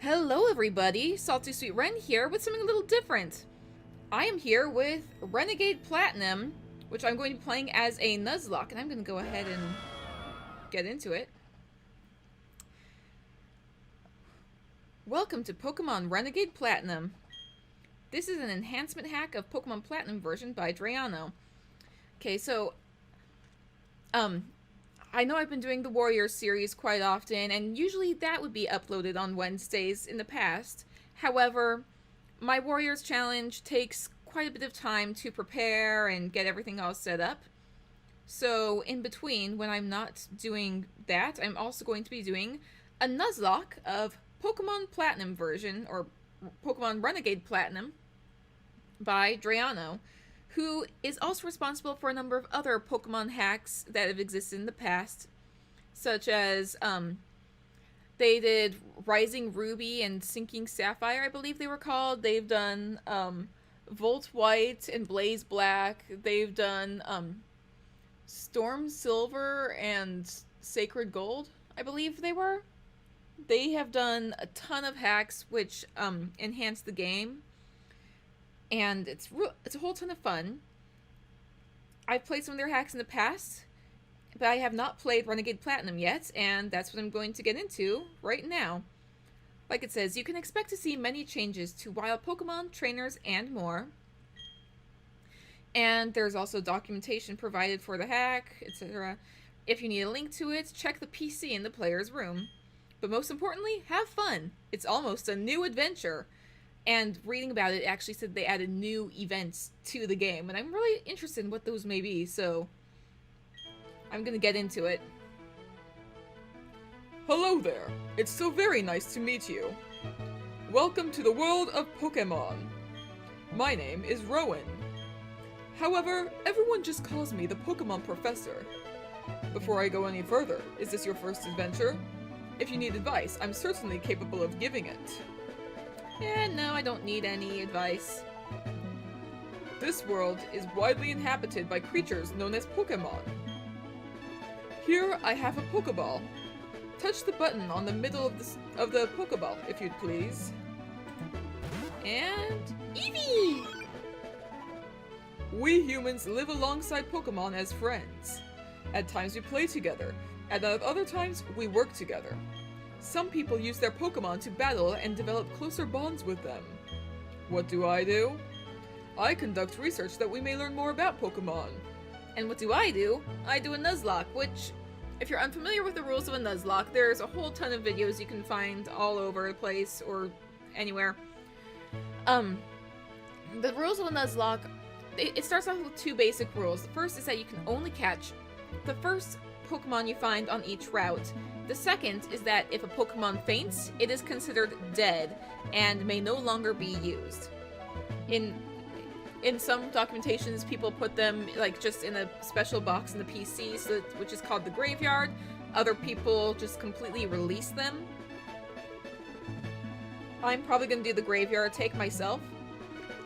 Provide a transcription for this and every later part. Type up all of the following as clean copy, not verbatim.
Hello everybody, Salty Sweet Ren here with something a little different. I am here with Renegade Platinum, which I'm going to be playing as a Nuzlocke, and I'm going to go ahead and get into it. Welcome to Pokemon Renegade Platinum. This is an enhancement hack of Pokemon Platinum version by Drayano. Okay, so, I know I've been doing the Warriors series quite often, and usually that would be uploaded on Wednesdays in the past. However, my Warriors challenge takes quite a bit of time to prepare and get everything all set up. So in between, when I'm not doing that, I'm also going to be doing a Nuzlocke of Pokemon Platinum version, or Pokemon Renegade Platinum, by Drayano, who is also responsible for a number of other Pokemon hacks that have existed in the past, such as, they did Rising Ruby and Sinking Sapphire, I believe they were called. They've done, Volt White and Blaze Black. They've done, Storm Silver and Sacred Gold, I believe they were. They have done a ton of hacks which, enhance the game. And it's a whole ton of fun. I've played some of their hacks in the past, but I have not played Renegade Platinum yet, and that's what I'm going to get into right now. Like it says, you can expect to see many changes to wild Pokemon, trainers, and more. And there's also documentation provided for the hack, etc. If you need a link to it, check the PC in the player's room. But most importantly, have fun. It's almost a new adventure. And reading about it actually said they added new events to the game, and I'm really interested in what those may be, so I'm gonna get into it. Hello there. It's so very nice to meet you. Welcome to the world of Pokemon. My name is Rowan. However, everyone just calls me the Pokemon Professor. Before I go any further, is this your first adventure? If you need advice, I'm certainly capable of giving it. No, I don't need any advice. This world is widely inhabited by creatures known as Pokemon. Here I have a Pokeball. Touch the button on the middle of the Pokeball, if you'd please. And Eevee! We humans live alongside Pokemon as friends. At times we play together, and at other times we work together. Some people use their Pokemon to battle and develop closer bonds with them. What do? I conduct research that we may learn more about Pokemon. And what do? I do a Nuzlocke, which, if you're unfamiliar with the rules of a Nuzlocke, there's a whole ton of videos you can find all over the place or anywhere. The rules of a Nuzlocke, it starts off with two basic rules. The first is that you can only catch the first Pokemon you find on each route. The second is that if a Pokemon faints, it is considered dead and may no longer be used. In some documentations, people put them like just in a special box in the PC, which is called the graveyard. Other people just completely release them. I'm probably going to do the graveyard take myself.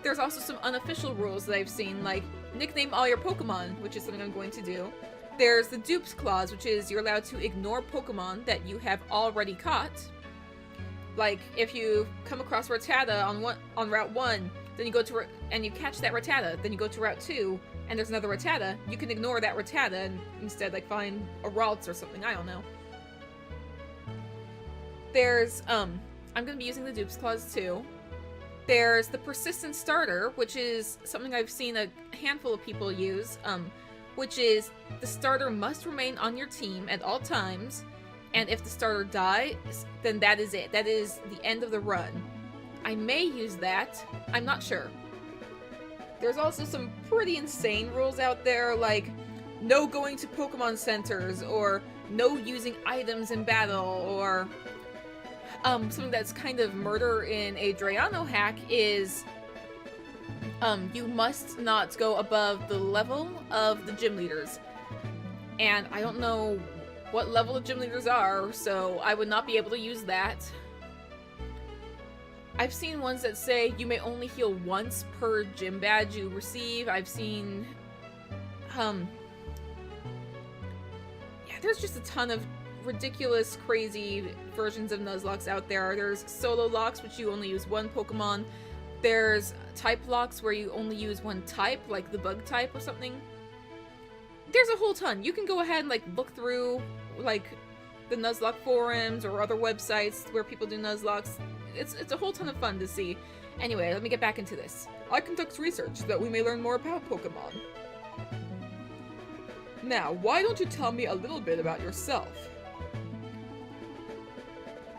There's also some unofficial rules that I've seen, like nickname all your Pokemon, which is something I'm going to do. There's the dupes clause, which is you're allowed to ignore Pokemon that you have already caught. Like, if you come across Rattata on Route 1, then you go to and you catch that Rattata, then you go to Route 2, and there's another Rattata, you can ignore that Rattata and instead, like, find a Ralts or something, I don't know. There's, I'm gonna be using the dupes clause too. There's the persistent starter, which is something I've seen a handful of people use, which is the starter must remain on your team at all times, and if the starter dies, then that is it. That is the end of the run. I may use that. I'm not sure. There's also some pretty insane rules out there, like no going to Pokemon centers, or no using items in battle, or something that's kind of murder in a Drayano hack is you must not go above the level of the gym leaders. And I don't know what level the gym leaders are, so I would not be able to use that. I've seen ones that say you may only heal once per gym badge you receive. I've seen, yeah, there's just a ton of ridiculous, crazy versions of Nuzlocke out there. There's solo locks, which you only use one Pokemon. There's type locks where you only use one type, like the bug type or something. There's a whole ton. You can go ahead and like look through like the Nuzlocke forums or other websites where people do Nuzlocks. It's a whole ton of fun to see. Anyway, let me get back into this. I conduct research that we may learn more about Pokemon. Now, why don't you tell me a little bit about yourself?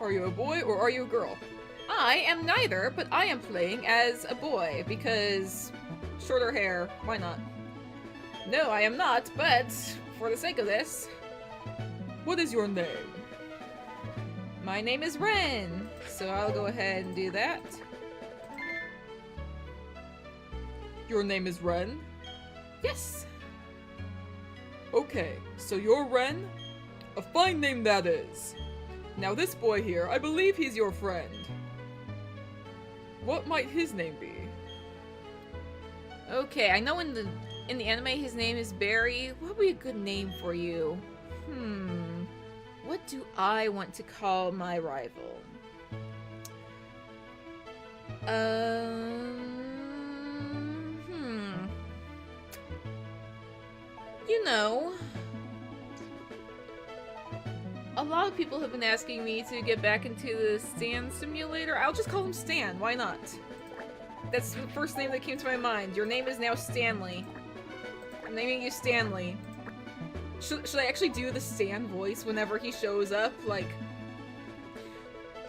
Are you a boy or are you a girl? I am neither, but I am playing as a boy because shorter hair, why not? No, I am not, but for the sake of this. What is your name? My name is Ren, so I'll go ahead and do that. Your name is Ren? Yes. Okay, so you're Ren? A fine name that is. Now this boy here, I believe he's your friend. What might his name be? Okay, I know in the anime his name is Barry. What would be a good name for you? What do I want to call my rival? You know, a lot of people have been asking me to get back into the Stan simulator. I'll just call him Stan, why not? That's the first name that came to my mind. Your name is now Stanley. I'm naming you Stanley. Should I actually do the Stan voice whenever he shows up? Like,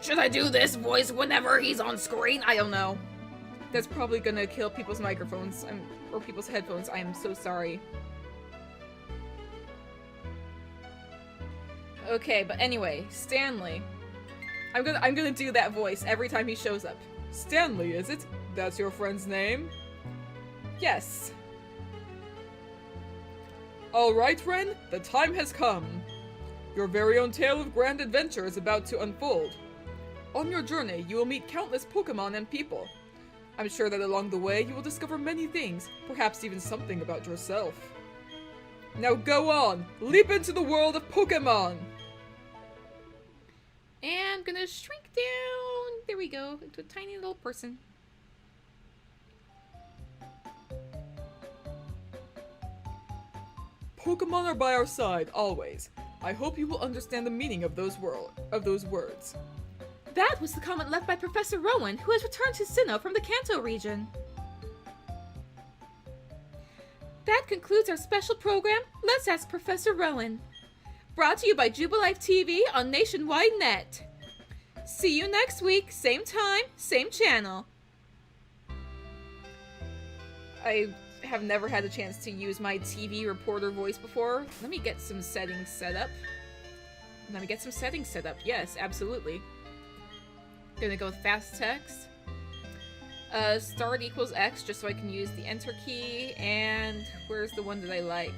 should I do this voice whenever he's on screen? I don't know. That's probably gonna kill people's microphones or people's headphones. I am so sorry. Okay, but anyway, Stanley. I'm gonna do that voice every time he shows up. Stanley, is it? That's your friend's name? Yes. Alright, Ren, the time has come. Your very own tale of grand adventure is about to unfold. On your journey, you will meet countless Pokemon and people. I'm sure that along the way, you will discover many things, perhaps even something about yourself. Now go on, leap into the world of Pokemon! And I'm gonna shrink down, there we go, into a tiny little person. Pokemon are by our side, always. I hope you will understand the meaning of those words. That was the comment left by Professor Rowan, who has returned to Sinnoh from the Kanto region. That concludes our special program, Let's Ask Professor Rowan. Brought to you by Jubilife TV on Nationwide Net. See you next week, same time, same channel. I have never had a chance to use my TV reporter voice before. Let me get some settings set up. Yes, absolutely. Gonna go with fast text. Start equals X just so I can use the enter key. And where's the one that I like?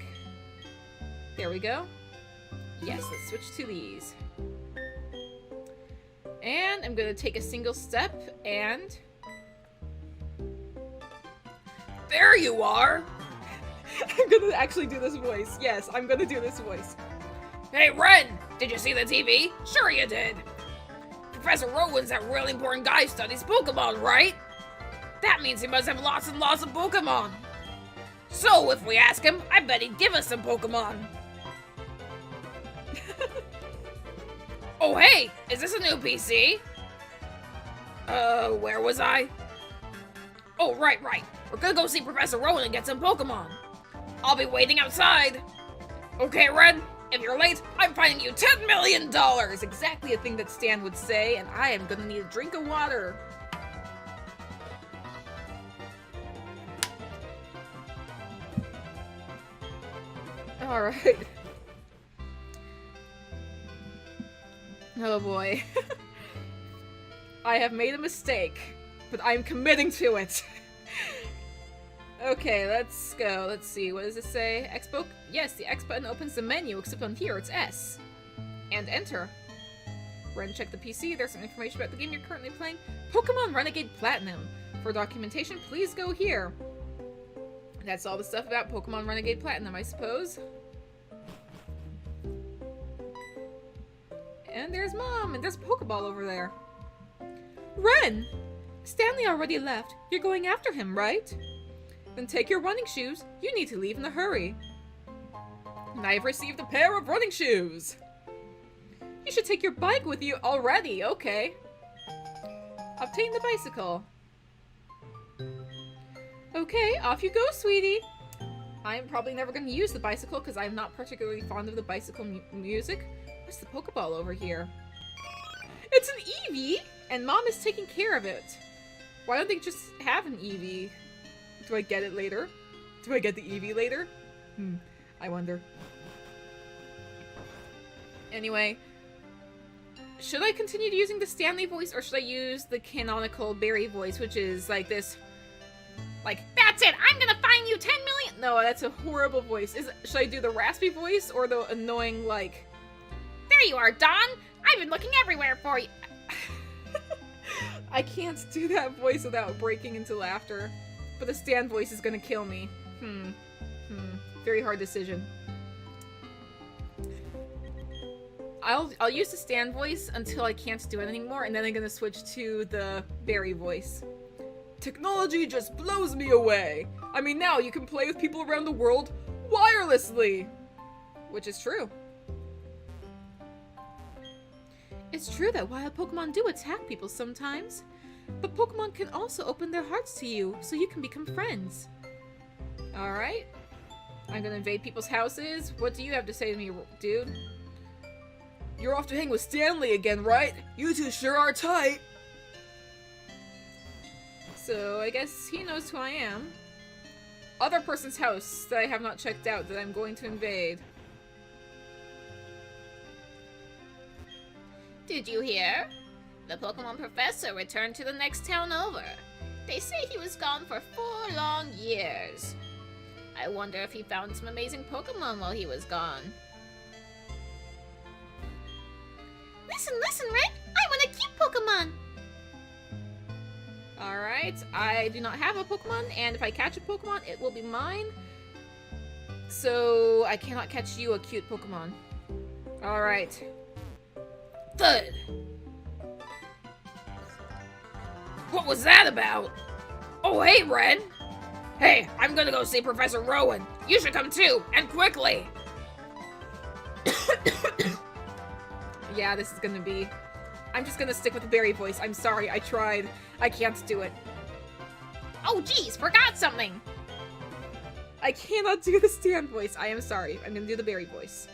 There we go. Yes, let's switch to these. And I'm gonna take a single step and... There you are! I'm gonna actually do this voice. Yes, I'm gonna do this voice. Hey, Ren! Did you see the TV? Sure you did! Professor Rowan's that really important guy who studies Pokemon, right? That means he must have lots and lots of Pokemon. So, if we ask him, I bet he'd give us some Pokemon. Oh, hey! Is this a new PC? Where was I? Oh, right. We're gonna go see Professor Rowan and get some Pokemon. I'll be waiting outside. Okay, Red, if you're late, I'm fining you $10 million! Exactly a thing that Stan would say, and I am gonna need a drink of water. Alright. Oh boy. I have made a mistake, but I'm committing to it. Okay, let's go. Let's see. What does it say? X button? Yes, the X button opens the menu, except on here it's S. And enter. Ren, check the PC. There's some information about the game you're currently playing. Pokemon Renegade Platinum. For documentation, please go here. That's all the stuff about Pokemon Renegade Platinum, I suppose. And there's Mom, and there's a Pokeball over there. Ren! Stanley already left. You're going after him, right? Then take your running shoes. You need to leave in a hurry. And I have received a pair of running shoes. You should take your bike with you already, okay. Obtain the bicycle. Okay, off you go, sweetie. I'm probably never going to use the bicycle because I'm not particularly fond of the bicycle music. What's the Pokeball over here? It's an Eevee! And Mom is taking care of it. Why don't they just have an Eevee? Do I get it later? Do I get the Eevee later? I wonder. Anyway, should I continue using the Stanley voice or should I use the canonical Barry voice, which is like this, like, that's it, I'm gonna find you 10 million! No, that's a horrible voice. Should I do the raspy voice or the annoying, like, there you are, Don! I've been looking everywhere for you! I can't do that voice without breaking into laughter. But the Stan voice is gonna kill me. Very hard decision. I'll use the Stan voice until I can't do it anymore, and then I'm gonna switch to the Barry voice. Technology just blows me away. I mean, now you can play with people around the world wirelessly. Which is true. It's true that wild Pokemon do attack people sometimes, but Pokemon can also open their hearts to you, so you can become friends. Alright. I'm gonna invade people's houses. What do you have to say to me, dude? You're off to hang with Stanley again, right? You two sure are tight. So, I guess he knows who I am. Other person's house that I have not checked out that I'm going to invade. Did you hear? The Pokemon Professor returned to the next town over. They say he was gone for 4 long years. I wonder if he found some amazing Pokemon while he was gone. Listen, Red! I want to keep Pokemon! Alright, I do not have a Pokemon, and if I catch a Pokemon, it will be mine. So, I cannot catch you a cute Pokemon. Alright. Thud! What was that about? Oh, hey, Ren! Hey, I'm gonna go see Professor Rowan. You should come too, and quickly! Yeah, this is gonna be... I'm just gonna stick with the Barry voice. I'm sorry, I tried. I can't do it. Oh, geez, forgot something! I cannot do the Stan voice. I am sorry. I'm gonna do the Barry voice.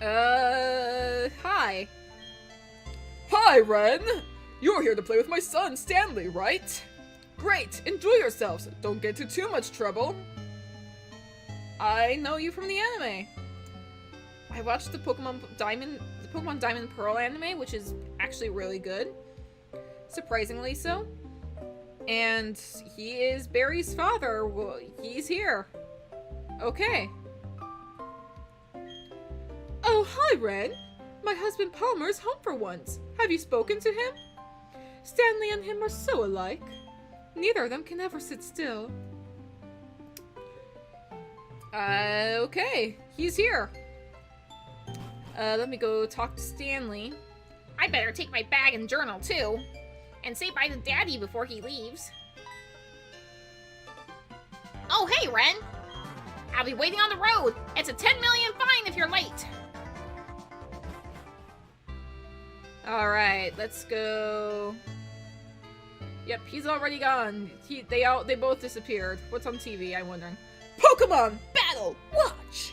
Hi. Hi, Ren! You're here to play with my son, Stanley, right? Great! Enjoy yourselves! Don't get into too much trouble! I know you from the anime. I watched the Pokemon Diamond and Pearl anime, which is actually really good. Surprisingly so. And he is Barry's father. Well, he's here. Okay. Oh, hi, Ren. My husband Palmer's home for once. Have you spoken to him? Stanley and him are so alike. Neither of them can ever sit still. Okay. He's here. Let me go talk to Stanley. I better take my bag and journal, too. And say bye to Daddy before he leaves. Oh, hey, Ren! I'll be waiting on the road. It's a 10 million fine if you're late. Alright, let's go. Yep, he's already gone. They both disappeared. What's on TV, I'm wondering. Pokemon Battle Watch!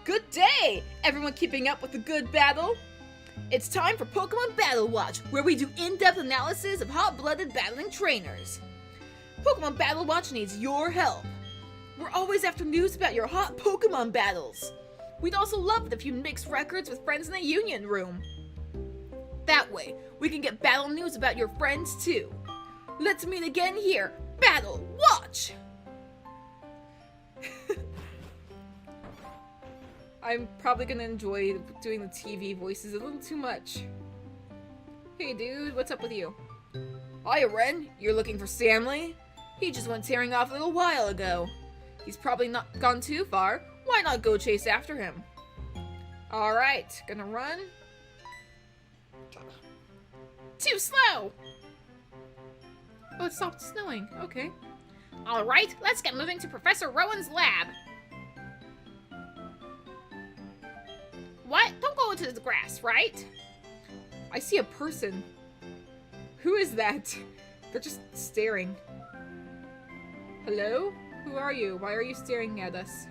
Good day! Everyone keeping up with the good battle? It's time for Pokemon Battle Watch, where we do in-depth analysis of hot-blooded battling trainers. Pokemon Battle Watch needs your help. We're always after news about your hot Pokemon battles. We'd also love it if you mix records with friends in the Union Room. That way, we can get battle news about your friends too. Let's meet again here. Battle Watch! I'm probably gonna enjoy doing the TV voices a little too much. Hey dude, what's up with you? Hiya, Ren. You're looking for Stanley? He just went tearing off a little while ago. He's probably not gone too far. Why not go chase after him? Alright, gonna run. Too slow! Oh, it stopped snowing. Okay. Alright, let's get moving to Professor Rowan's lab. What? Don't go into the grass, right? I see a person. Who is that? They're just staring. Hello? Who are you? Why are you staring at us?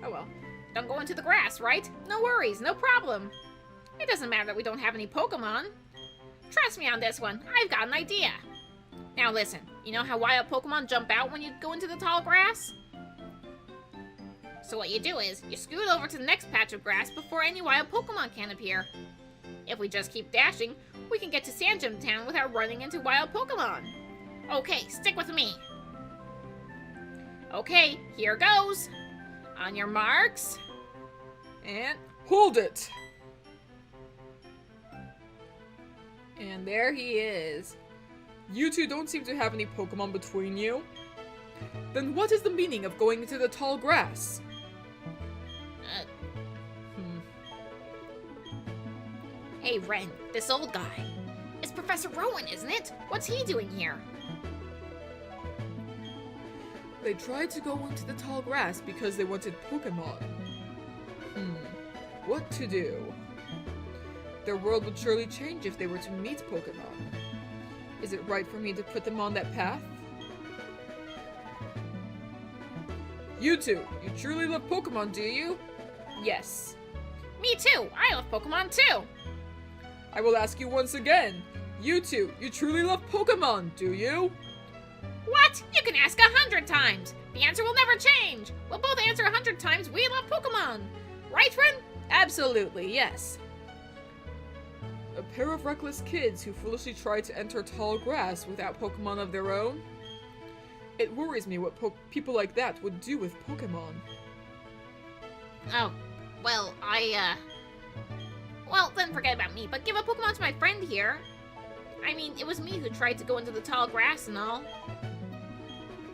Oh well. Don't go into the grass, right? No worries, no problem. It doesn't matter that we don't have any Pokemon. Trust me on this one, I've got an idea. Now listen, you know how wild Pokemon jump out when you go into the tall grass? So what you do is, you scoot over to the next patch of grass before any wild Pokemon can appear. If we just keep dashing, we can get to Sand Gym Town without running into wild Pokemon. Okay, stick with me. Okay, here goes. On your marks. And Hold it! and there he is. You two don't seem to have any Pokemon between you. Then what is the meaning of going into the tall grass? Hey Ren, this old guy. It's Professor Rowan, isn't it? What's he doing here? They tried to go into the tall grass because they wanted Pokemon. What to do? Their world would surely change if they were to meet Pokemon. Is it right for me to put them on that path? You two, you truly love Pokemon, do you? Yes. Me too! I love Pokemon too! I will ask you once again. You two, you truly love Pokemon, do you? What? You can ask 100 times! The answer will never change! We'll both answer 100 times we love Pokemon! Right, Ren? Absolutely, yes. A pair of reckless kids who foolishly tried to enter tall grass without Pokemon of their own? It worries me what people like that would do with Pokemon. Oh, well, Well, then forget about me, but give a Pokemon to my friend here. I mean, it was me who tried to go into the tall grass and all.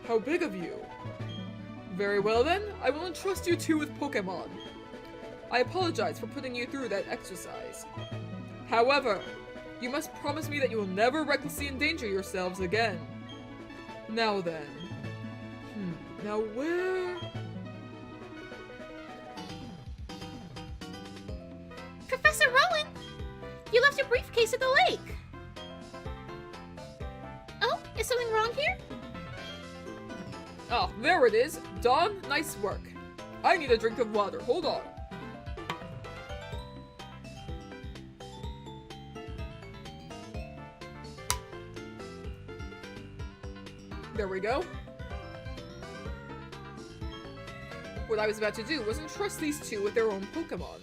How big of you? Very well then, I will entrust you two with Pokemon. I apologize for putting you through that exercise. However, you must promise me that you will never recklessly endanger yourselves again. Now then. Now where? Professor Rowan! You left your briefcase at the lake! Oh, is something wrong here? Oh, there it is. Dawn, nice work. I need a drink of water. Hold on. There we go. What I was about to do was entrust these two with their own Pokemon.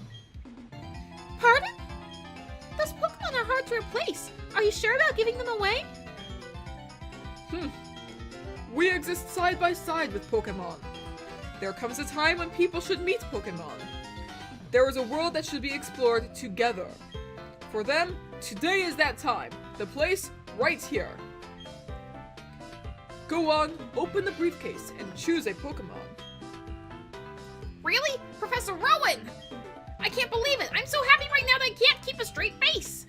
Pardon? Those Pokemon are hard to replace. Are you sure about giving them away? We exist side by side with Pokemon. There comes a time when people should meet Pokemon. There is a world that should be explored together. For them, today is that time. The place, right here. Go on, open the briefcase, and choose a Pokemon. Really? Professor Rowan! I can't believe it! I'm so happy right now that I can't keep a straight face!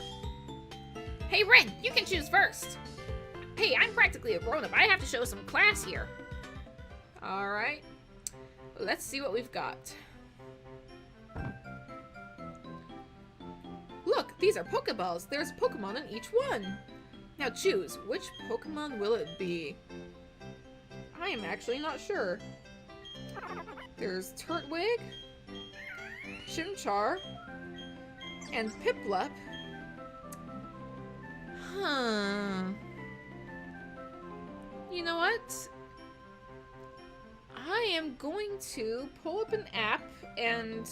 Hey Ren, you can choose first. Hey, I'm practically a grown-up. I have to show some class here. Alright. Let's see what we've got. Look, these are Pokeballs. There's Pokemon in each one. Now choose, which Pokemon will it be? I am actually not sure. There's Turtwig, Chimchar, and Piplup. You know what? I am going to pull up an app and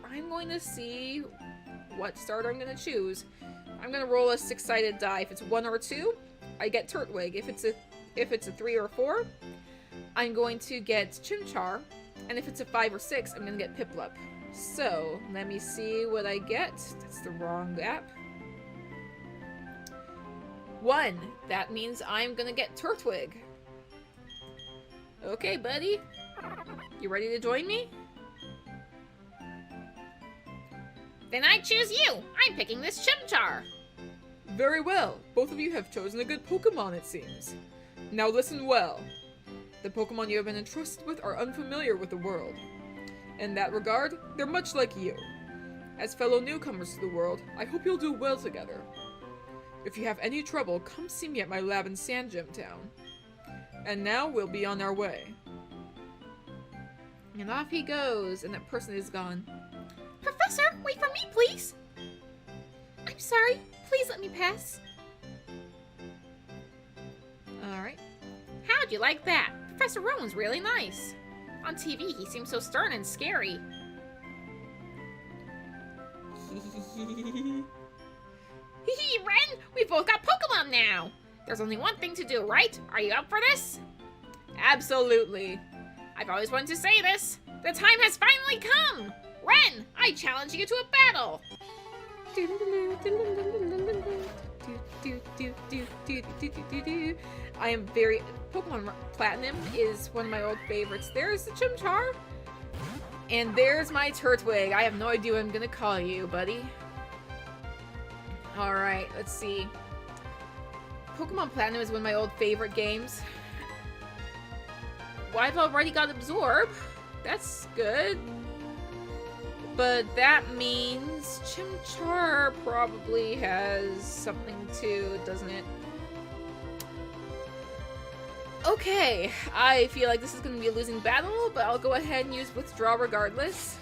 I'm going to see what starter I'm going to choose. I'm going to roll a six-sided die. If it's 1 or 2, I get Turtwig. If it's a 3 or 4, I'm going to get Chimchar. And if it's a 5 or 6, I'm going to get Piplup. So, let me see what I get. That's the wrong app. 1. That means I'm going to get Turtwig. Okay, buddy. You ready to join me? Then I choose you. I'm picking this Chimchar. Very well. Both of you have chosen a good Pokemon, it seems. Now listen well. The Pokemon you have been entrusted with are unfamiliar with the world. In that regard, they're much like you. As fellow newcomers to the world, I hope you'll do well together. If you have any trouble, come see me at my lab in Sand Gem Town. And now we'll be on our way. And off he goes, and that person is gone. Professor, wait for me, please. I'm sorry. Please let me pass. Alright. How'd you like that? Professor Rowan's really nice. On TV, he seems so stern and scary. Hee Ren! We both got Pokemon now! There's only one thing to do, right? Are you up for this? Absolutely. I've always wanted to say this. The time has finally come! Ren, I challenge you to a battle! I am very... Pokemon Platinum is one of my old favorites. There's the Chimchar. And there's my Turtwig. I have no idea what I'm gonna call you, buddy. Alright, let's see. Pokemon Platinum is one of my old favorite games. Well, I've already got Absorb. That's good. But that means Chimchar probably has something too, doesn't it? Okay, I feel like this is going to be a losing battle, but I'll go ahead and use Withdraw regardless.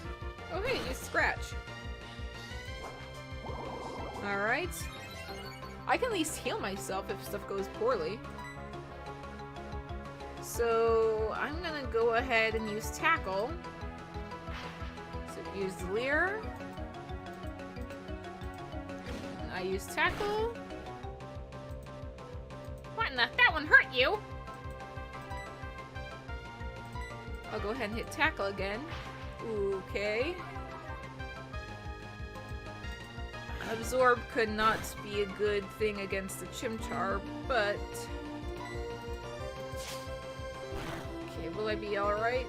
Oh hey, use Scratch. Alright. I can at least heal myself if stuff goes poorly. So, I'm gonna go ahead and use Tackle. So, use Leer. And I use Tackle. What in the... That one hurt you! I'll go ahead and hit Tackle again. Okay. Absorb could not be a good thing against the Chimchar, but... Okay, will I be alright?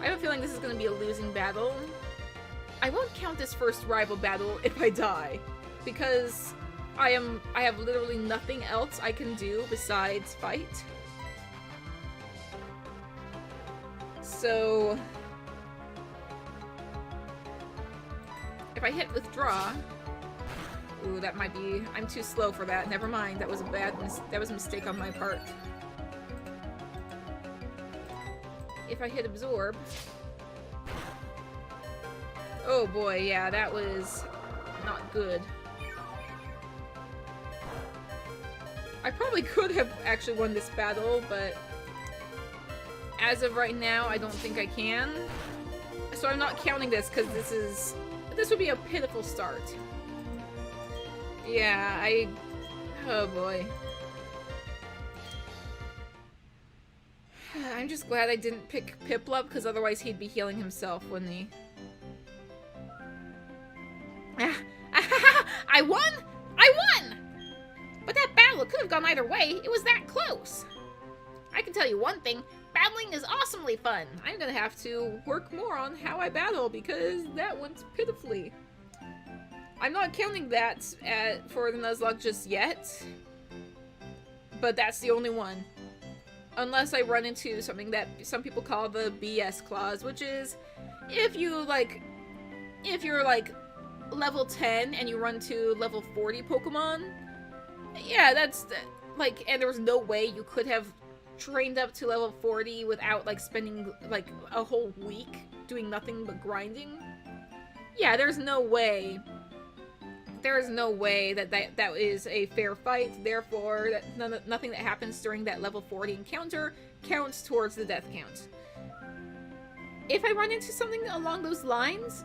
I have a feeling this is going to be a losing battle. I won't count this first rival battle if I die, because I have literally nothing else I can do besides fight. So... if I hit Withdraw... Ooh, that might be... I'm too slow for that. Never mind. That was a mistake on my part. If I hit Absorb... Oh boy, yeah, that was not good. I probably could have actually won this battle, but... as of right now, I don't think I can. So I'm not counting this, because this would be a pitiful start. Yeah, oh boy. I'm just glad I didn't pick Piplup, because otherwise he'd be healing himself, wouldn't he? I won! I won! But that battle could have gone either way. It was that close. I can tell you one thing. Battling is awesomely fun. I'm gonna have to work more on how I battle, because that went pitifully. I'm not counting that for the Nuzlocke just yet. But that's the only one. Unless I run into something that some people call the BS clause, which is if you're like level 10 and you run to level 40 Pokemon, yeah, that's like, and there was no way you could have trained up to level 40 without like spending like a whole week doing nothing but grinding. Yeah, there's no way. There is no way that is a fair fight. Therefore, nothing that happens during that level 40 encounter counts towards the death count. If I run into something along those lines,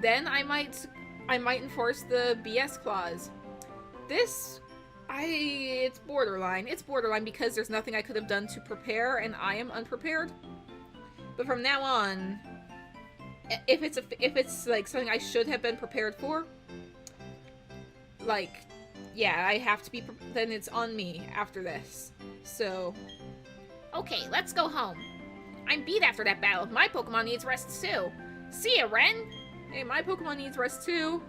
then I might enforce the BS clause. It's borderline. It's borderline because there's nothing I could have done to prepare, and I am unprepared. But from now on, if it's like something I should have been prepared for, like, yeah, I have to be. Then it's on me after this. So, okay, let's go home. I'm beat after that battle. My Pokemon needs rest too. See ya, Ren! Hey, my Pokemon needs rest too.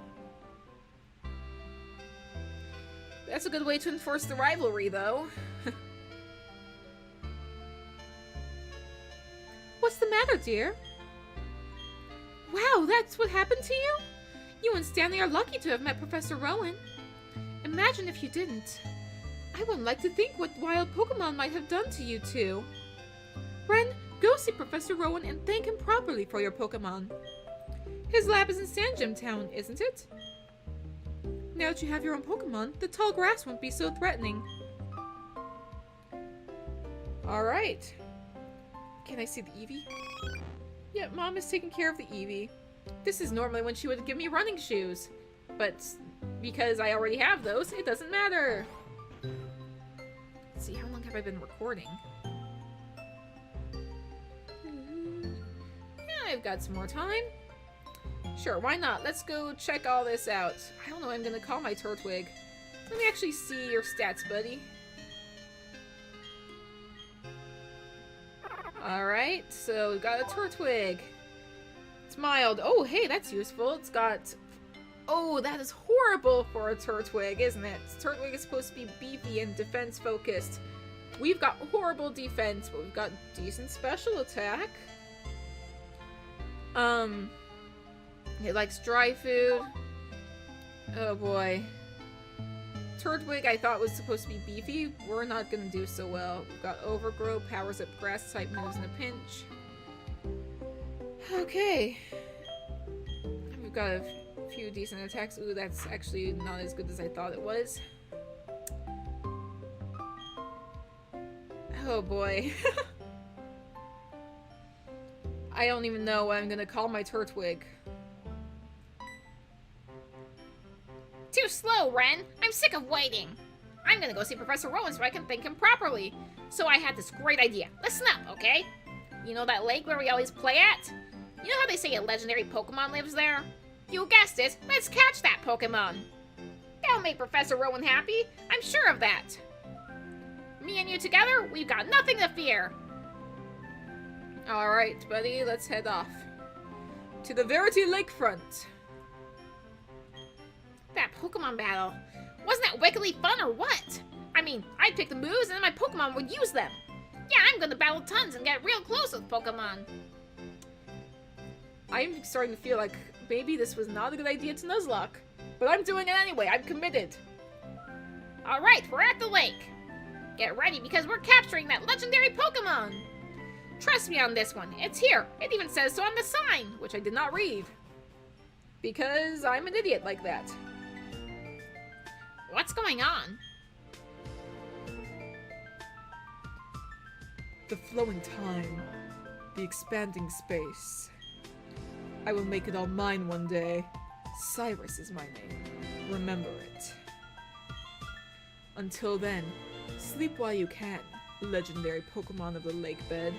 That's a good way to enforce the rivalry, though. What's the matter, dear? Wow, that's what happened to you? You and Stanley are lucky to have met Professor Rowan. Imagine if you didn't. I wouldn't like to think what wild Pokemon might have done to you two. Ren, go see Professor Rowan and thank him properly for your Pokemon. His lab is in Sandgem Town, isn't it? Now that you have your own Pokemon, the tall grass won't be so threatening. Alright. Can I see the Eevee? Yeah, Mom is taking care of the Eevee. This is normally when she would give me running shoes. But because I already have those, it doesn't matter. Let's see, how long have I been recording? Yeah, I've got some more time. Sure, why not? Let's go check all this out. I don't know what I'm gonna call my Turtwig. Let me actually see your stats, buddy. Alright, so we've got a Turtwig. It's mild. Oh, hey, that's useful. It's got... Oh, that is horrible for a Turtwig, isn't it? Turtwig is supposed to be beefy and defense-focused. We've got horrible defense, but we've got decent special attack. It likes dry food. Oh boy. Turtwig I thought was supposed to be beefy. We're not gonna do so well. We've got Overgrow, powers up grass type moves in a pinch. Okay. We've got a few decent attacks. Ooh, that's actually not as good as I thought it was. Oh boy. I don't even know what I'm gonna call my Turtwig. Too slow, Ren! I'm sick of waiting! I'm gonna go see Professor Rowan so I can thank him properly. So I had this great idea. Listen up, okay? You know that lake where we always play at? You know how they say a legendary Pokemon lives there? You guessed it, let's catch that Pokemon! That'll make Professor Rowan happy, I'm sure of that! Me and you together, we've got nothing to fear! Alright, buddy, let's head off. To the Verity Lakefront! That Pokemon battle. Wasn't that wickedly fun or what? I mean, I'd pick the moves and then my Pokemon would use them. Yeah, I'm gonna battle tons and get real close with Pokemon. I'm starting to feel like maybe this was not a good idea to Nuzlocke. But I'm doing it anyway, I'm committed. Alright, we're at the lake. Get ready because we're capturing that legendary Pokemon. Trust me on this one, it's here. It even says so on the sign. Which I did not read. Because I'm an idiot like that. What's going on? The flowing time. The expanding space. I will make it all mine one day. Cyrus is my name. Remember it. Until then, sleep while you can, legendary Pokemon of the lake bed.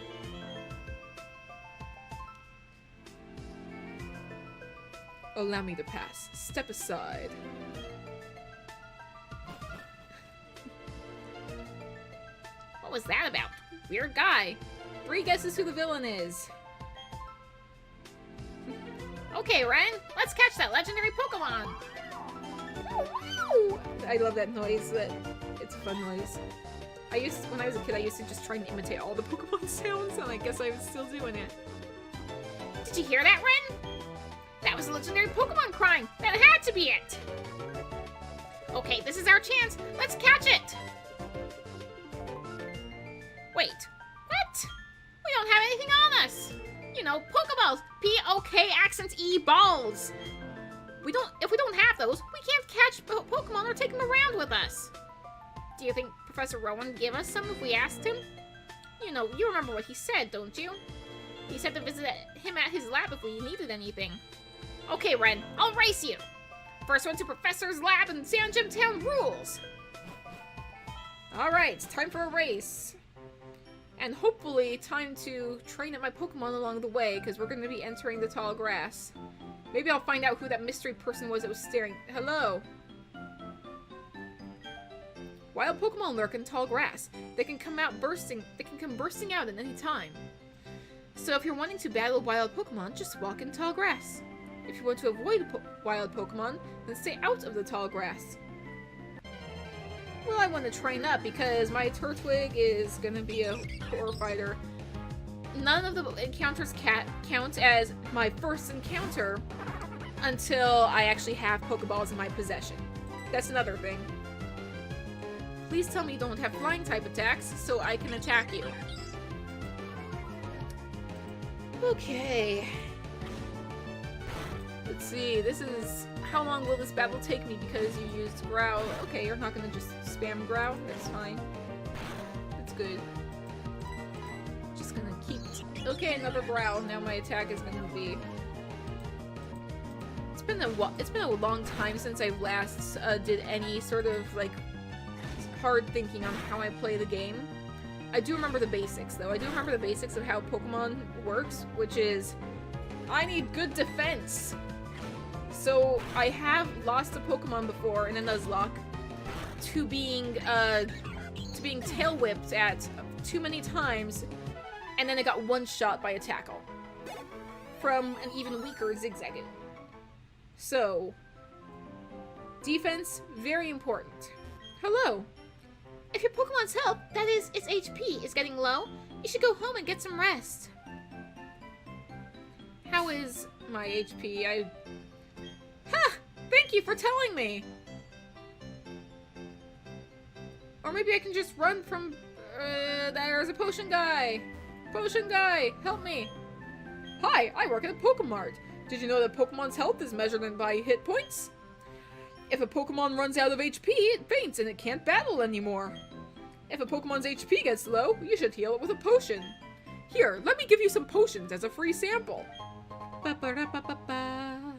Allow me to pass. Step aside. What was that about? Weird guy. 3 guesses who the villain is. Okay, Ren, let's catch that legendary Pokemon. I love that noise. It's a fun noise. When I was a kid, I used to just try and imitate all the Pokemon sounds, and I guess I'm still doing it. Did you hear that, Ren? That was a legendary Pokemon crying. That had to be it. Okay, this is our chance. Let's catch it. Wait, what? We don't have anything on us. You know, Pokeballs. P-O-K accent E balls. If we don't have those, we can't catch Pokemon or take them around with us. Do you think Professor Rowan would give us some if we asked him? You know, you remember what he said, don't you? He said to visit him at his lab if we needed anything. Okay, Ren, I'll race you. First one to Professor's lab in Sandgem Town rules. Alright, time for a race. And hopefully time to train up my Pokemon along the way, because we're going to be entering the tall grass. Maybe I'll find out who that mystery person was that was staring. Hello? Wild Pokemon lurk in tall grass. They can come bursting out at any time. So if you're wanting to battle wild Pokemon, just walk in tall grass. If you want to avoid wild Pokemon, then stay out of the tall grass. Well, I want to train up because my Turtwig is going to be a core fighter. None of the encounters count as my first encounter until I actually have Pokeballs in my possession. That's another thing. Please tell me you don't have flying type attacks so I can attack you. Okay. Let's see, this is... How long will this battle take me because you used Growl? Okay, you're not gonna just spam Growl. That's fine. That's good. Just gonna keep... Okay, another Growl. Now my attack is gonna be... It's been a long time since I last did any sort of, like, hard thinking on how I play the game. I do remember the basics, though. I do remember the basics of how Pokemon works, which is... I need good defense! So, I have lost a Pokemon before in a Nuzlocke to being tail whipped at too many times, and then it got one-shot by a tackle from an even weaker Zigzagoon. So, defense, very important. Hello. If your Pokemon's health, that is, its HP, is getting low, you should go home and get some rest. How is my HP? Ha! Thank you for telling me! Or maybe I can just run from... there's a potion guy! Potion guy! Help me! Hi, I work at a Pokemart. Did you know that Pokemon's health is measured by hit points? If a Pokemon runs out of HP, it faints and it can't battle anymore. If a Pokemon's HP gets low, you should heal it with a potion. Here, let me give you some potions as a free sample. Ba-ba-da-ba-ba-ba.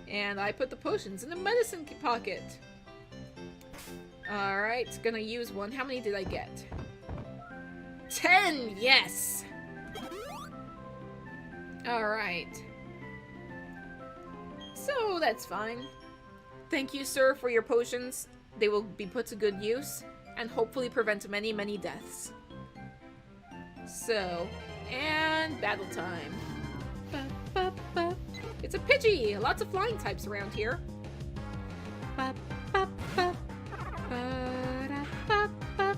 And I put the potions in the medicine pocket. Alright, gonna use one. How many did I get? 10! Yes! Alright. So, that's fine. Thank you, sir, for your potions. They will be put to good use, and hopefully prevent many, many deaths. So, and battle time. Ba-ba-ba. It's a Pidgey! Lots of flying types around here. Ba-ba-ba. Ba-da-ba-ba.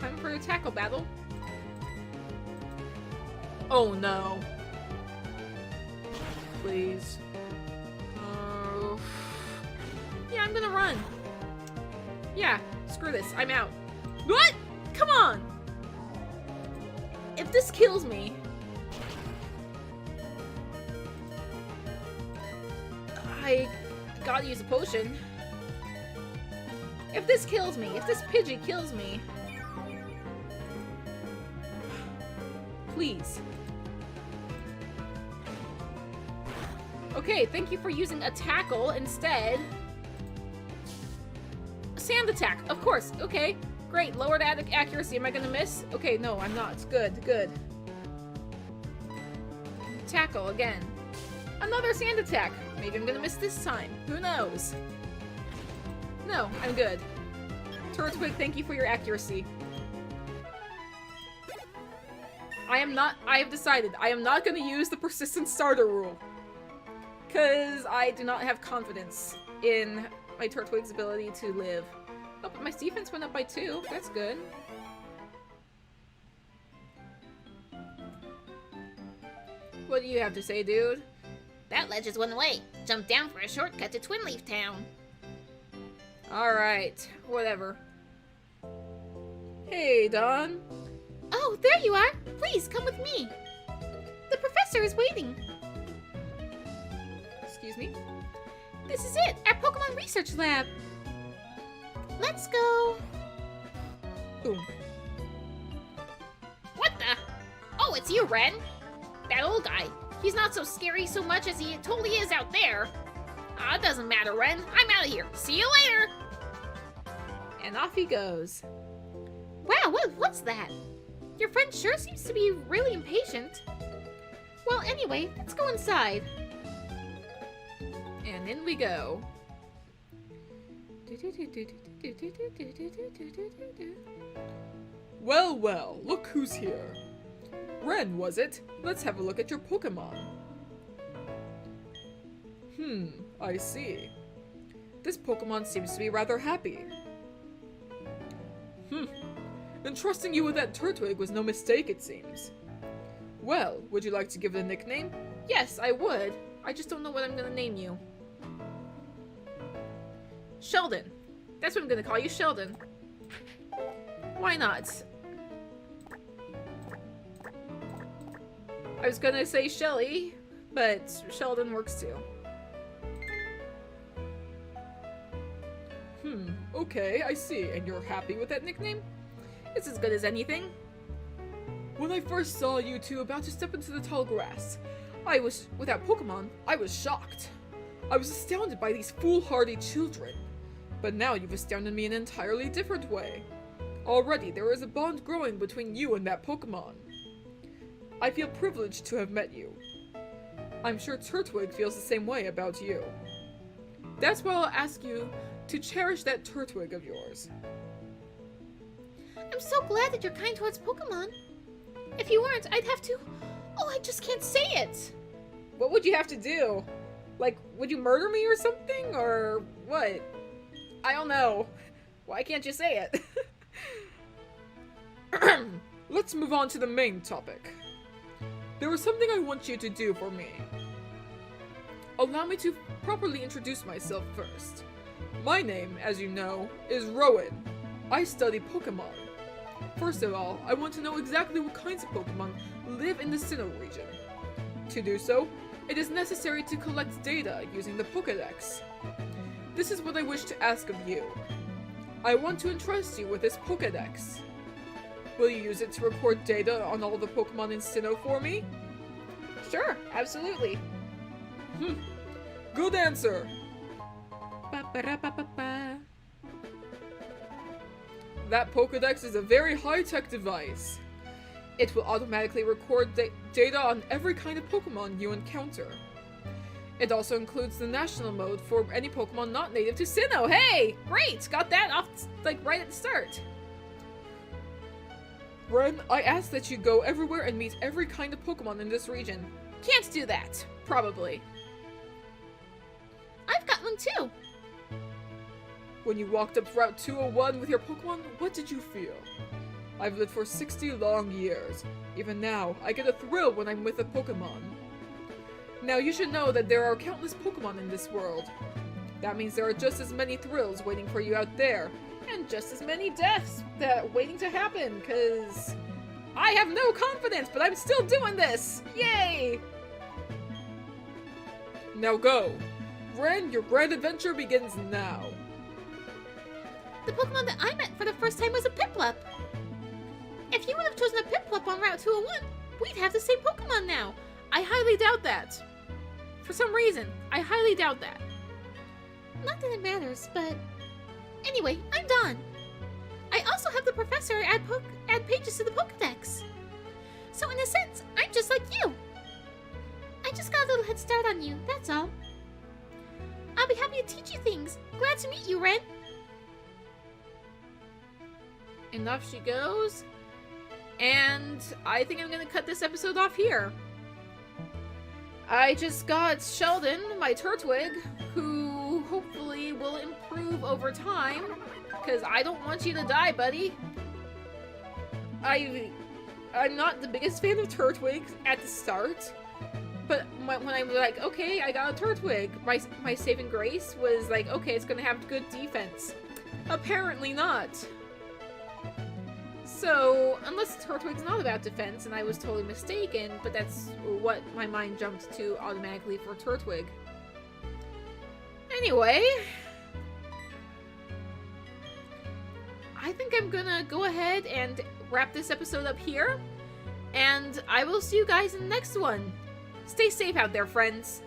Time for a tackle battle. Oh no. Please. Oh. Yeah, I'm gonna run. Yeah, screw this. I'm out. What? Come on! If this kills me... I gotta use a potion. If this kills me, if this Pidgey kills me... Please. Okay, thank you for using a tackle instead. Sand attack, of course. Okay, great. Lowered accuracy. Am I gonna miss? Okay, no, I'm not. Good, good. Tackle again. Another sand attack. Maybe I'm gonna miss this time. Who knows? No, I'm good. Turtwig, thank you for your accuracy. I have decided I am not gonna use the persistent starter rule. Because I do not have confidence in my Turtwig's ability to live. Oh, but my defense went up by 2. That's good. What do you have to say, dude? That ledge is one way. Jump down for a shortcut to Twin Leaf Town. Alright, whatever. Hey, Don. Oh, there you are. Please, come with me. The professor is waiting. Excuse me? This is it, our Pokemon Research Lab. Let's go. Boom. What the? Oh, it's you, Ren. That old guy. He's not so scary so much as he totally is out there. Ah, it doesn't matter, Ren. I'm out of here. See you later. And off he goes. Wow, what's that? Your friend sure seems to be really impatient. Well, anyway, let's go inside. And in we go. Well, well, look who's here. Ren, was it? Let's have a look at your Pokemon. I see. This Pokemon seems to be rather happy. Entrusting you with that Turtwig was no mistake, it seems. Well, would you like to give it a nickname? Yes, I would. I just don't know what I'm gonna name you. Sheldon. That's what I'm gonna call you, Sheldon. Why not? I was gonna say Shelly, but Sheldon works too. Okay, I see. And you're happy with that nickname? It's as good as anything. When I first saw you two about to step into the tall grass, without Pokemon, I was shocked. I was astounded by these foolhardy children. But now you've astounded me in an entirely different way. Already there is a bond growing between you and that Pokemon. I feel privileged to have met you. I'm sure Turtwig feels the same way about you. That's why I'll ask you to cherish that Turtwig of yours. I'm so glad that you're kind towards Pokemon. If you weren't, I'd have to... Oh, I just can't say it. What would you have to do? Like, would you murder me or something? Or what? I don't know. Why can't you say it? Let's move on to the main topic. There is something I want you to do for me. Allow me to properly introduce myself first. My name, as you know, is Rowan. I study Pokemon. First of all, I want to know exactly what kinds of Pokemon live in the Sinnoh Region. To do so, it is necessary to collect data using the Pokédex. This is what I wish to ask of you. I want to entrust you with this Pokédex. Will you use it to record data on all the Pokemon in Sinnoh for me? Sure, absolutely. Good answer! Ba-ba-da-ba-ba-ba. That Pokédex is a very high-tech device. It will automatically record data on every kind of Pokemon you encounter. It also includes the national mode for any Pokemon not native to Sinnoh. Hey, great! Got that off, like, right at the start. Ren, I ask that you go everywhere and meet every kind of Pokemon in this region. Can't do that. Probably. I've got one too. When you walked up Route 201 with your Pokemon, what did you feel? I've lived for 60 long years. Even now, I get a thrill when I'm with a Pokemon. Now you should know that there are countless Pokemon in this world. That means there are just as many thrills waiting for you out there. And just as many deaths that waiting to happen, cause I have no confidence, but I'm still doing this! Yay! Now go! Ren, your grand adventure begins now. The Pokemon that I met for the first time was a Piplup. If you would have chosen a Piplup on Route 201, we'd have the same Pokemon now. I highly doubt that. For some reason, I highly doubt that. Not that it matters, but... Anyway, I'm done. I also have the professor add pages to the Pokédex. So in a sense, I'm just like you. I just got a little head start on you, that's all. I'll be happy to teach you things. Glad to meet you, Ren. And off she goes. And I think I'm gonna cut this episode off here. I just got Sheldon, my Turtwig, who hopefully will improve over time, because I don't want you to die, buddy. I'm not the biggest fan of Turtwig at the start, but when I'm like, okay, I got a Turtwig, my saving grace was like, okay, it's gonna have good defense. Apparently not. So, unless Turtwig's not about defense, and I was totally mistaken, but that's what my mind jumped to automatically for Turtwig. Anyway, I think I'm gonna go ahead and wrap this episode up here, and I will see you guys in the next one. Stay safe out there, friends.